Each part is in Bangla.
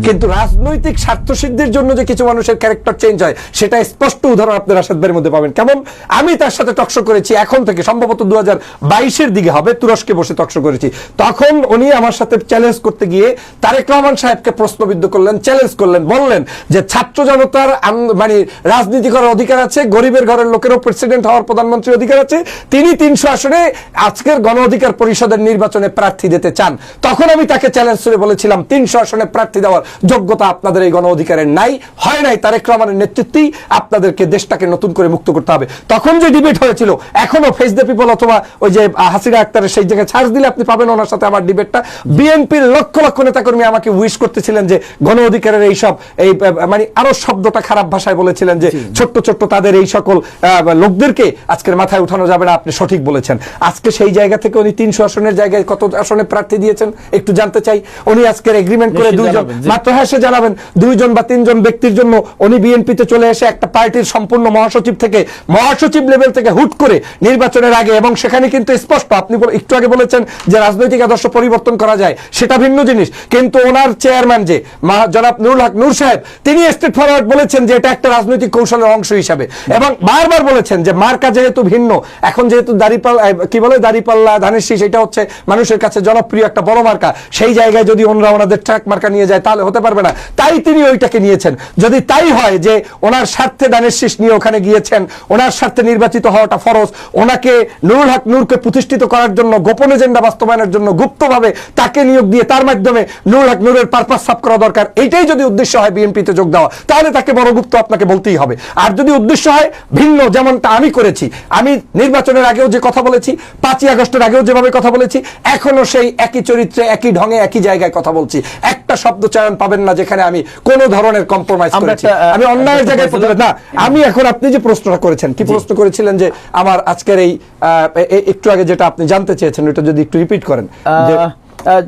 কিন্তু রাজনৈতিক স্বার্থ সিদ্ধির জন্য যে কিছু মানুষের ক্যারেক্টার চেঞ্জ হয় সেটা স্পষ্ট উদাহরণ আপনি রাশেদ ভাইয়ের মধ্যে পাবেন। কেমন? আমি তার সাথে টকশো করেছি এখন থেকে সম্ভবত 2022-এর দিকে হবে, তুরস্কে বসে টকশো করেছি। তখন উনি আমার সাথে চ্যালেঞ্জ করতে গিয়ে তারেক রহমান সাহেবকে প্রশ্নবিদ্ধ করলেন, চ্যালেঞ্জ করলেন, বললেন যে ছাত্র জনতার মানে রাজনীতি করার অধিকার আছে, গরিবের ঘরের লোকেরও প্রেসিডেন্ট হওয়ার প্রধানমন্ত্রীর অধিকার আছে, তিনি 300 আসনে আজকের গণ অধিকার পরিষদের নির্বাচনে প্রার্থী দিতে চান। তখন আমি তাকে চ্যালেঞ্জ করে বলেছিলাম 300 আসনে প্রার্থী দেওয়ার যোগ্যতা আপনাদের এই গণ অধিকারের নাই, হয় নাই। তারেক রহমানের নেতৃত্বেই আপনাদেরকে দেশটাকে নতুন করে মুক্ত করতে হবে। তখন যে ডিবেট হয়েছিল, এখনো ফেস দ্য পিপল অথবা ওই যে হাসিনা আক্তারের সেই জায়গায় সার্চ দিলে আপনি পাবেন ওনার সাথে আমার ডিবেটটা। বিএনপির লক্ষ লক্ষ নেতাকর্মী আমাকে উইশ করতেছিলেন যে গণ অধিকারের এইসব এই মানে আরো শব্দটা খারাপ ভাষায় বলেছিলেন যে ছোট্ট ছোট্ট তাদের এই সকল লোকদেরকে আজকের মাথায় উঠানো যাবে না। আপনি সঠিক বলেছেন। আজকে সেই জায়গা থেকে উনি 300 আসনের জায়গায় কত আসনে প্রার্থী দিয়েছেন একটু জানতে চাই। উনি আজকের এগ্রিমেন্ট করে দুইজন মাত্র, হ্যাঁ সে জানাবেন, 2 বা 3 ব্যক্তির জন্য উনি বিএনপিতে চলে এসে একটা পার্টির সম্পূর্ণ মহাসচিব থেকে, মহাসচিব লেভেল থেকে হুট করে নির্বাচনের আগে, এবং সেখানে কিন্তু স্পষ্ট আপনি একটু আগে বলেছেন যে রাজনৈতিক আদর্শ পরিবর্তন করা যায়, সেটা ভিন্ন জিনিস। কিন্তু ওনার চেয়ারম্যান যে জনাব নুরুল হক নূর সাহেব, তিনি স্ট্রেট ফরওয়ার্ড বলেছেন যে এটা একটা রাজনৈতিক কৌশলের অংশ হিসাবে, এবং বারবার বলেছেন যে মার্কা যেহেতু ভিন্ন, এখন যেহেতু দাড়িপাল্লা ধানের শীষ এটা হচ্ছে মানুষের কাছে জনপ্রিয় একটা বড় মার্কা, সেই জায়গায় যদি ওনারা ওনাদের ট্রাক মার্কা নিয়ে যায় তাহলে হতে পারবে না। তাই তিনি ওইটাকে নিয়েছেন। যদি তাই হয় যে ওনার স্বার্থে ধানের শীষ নিয়ে ওখানে গিয়েছেন, ওনার স্বার্থে নির্বাচিত হওয়াটা ফরজ, ওনাকে নুরুল হক নূরকে প্রতিষ্ঠিত করার জন্য, গোপন এজেন্ডা বাস্তবায়নের জন্য গুপ্তভাবে তাকে নিয়োগ দিয়ে তার মাধ্যমে নুরুল হক নূরের পারপাস সাফ করা দরকার, এইটাই যদি উদ্দেশ্য হয় বিএনপিতে যোগ দেওয়া, তাহলে তাকে বড় গুপ্ত আপনাকে বলতেই হবে। আর যদি উদ্দেশ্য হয় ভিন্ন, যেমনটা আমি করেছি, আমি নির্বাচনের আগেও যে কথা বলেছি, 5ই আগস্টের আগেও যেভাবে কথা বলেছি, এখনো সেই একই চরিত্রে, একই ঢঙে, একই জায়গায় কথা বলছি। একটা শব্দ চয়ন পাবেন না যেখানে আমি কোন ধরনের কম্প্রোমাইজ করেছি, আমি অন্যায়ের জায়গায় না। আমি এখন আপনি যে প্রশ্নটা করেছেন, কি প্রশ্ন করেছিলেন যে আমার আজকের এই একটু আগে যেটা আপনি জানতে চেয়েছেন, ওটা যদি একটু রিপিট করেন।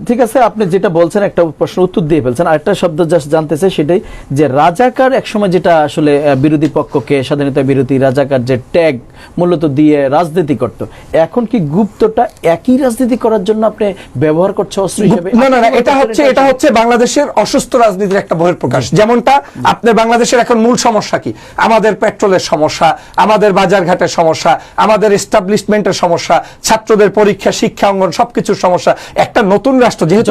ঠিক আছে, আপনি যেটা বলছেন একটা প্রশ্ন উত্তর দিয়ে ফেলছেন। আরেকটা শব্দ জাস্ট জানতে চাই, সেটাই যে রাজাকার একসময় যেটা আসলে বিরোধী পক্ষকে, স্বাধীনতা বিরোধী রাজাকার যে ট্যাগ মূলত দিয়ে রাজনীতি করত, এখন কি গুপ্তটা একই রাজনীতি করার জন্য আপনি ব্যবহার করছে অস্ত্র হিসেবে? না, এটা হচ্ছে বাংলাদেশের অসুস্থ রাজনীতির একটা বহিঃপ্রকাশ। যেমনটা আপনার বাংলাদেশের এখন মূল সমস্যা কি? আমাদের পেট্রোলের সমস্যা, আমাদের বাজারঘাটের সমস্যা, আমাদের এস্টাবলিশমেন্টের সমস্যা, ছাত্রদের পরীক্ষা, শিক্ষা অঙ্গন সবকিছুর সমস্যা। একটা নতুন রাষ্ট্র যেহেতু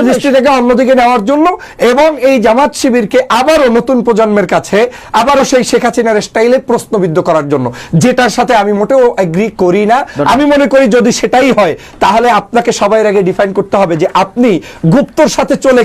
দৃষ্টিটাকে অন্যদিকে নেওয়ার জন্য, এবং এই জামাত শিবিরকে আবারও নতুন প্রজন্মের কাছে আবারও সেই শেখ হাসিনার স্টাইলে প্রশ্নবিদ্ধ করার জন্য, যেটার সাথে আমি মোটেও এগ্রি করি না। আমি মনে করি যদি সেটাই হয় তাহলে আপনাকে সবার আগে ডিফাইন করতে হবে যে আপনি গুপ্তর সাথে চলে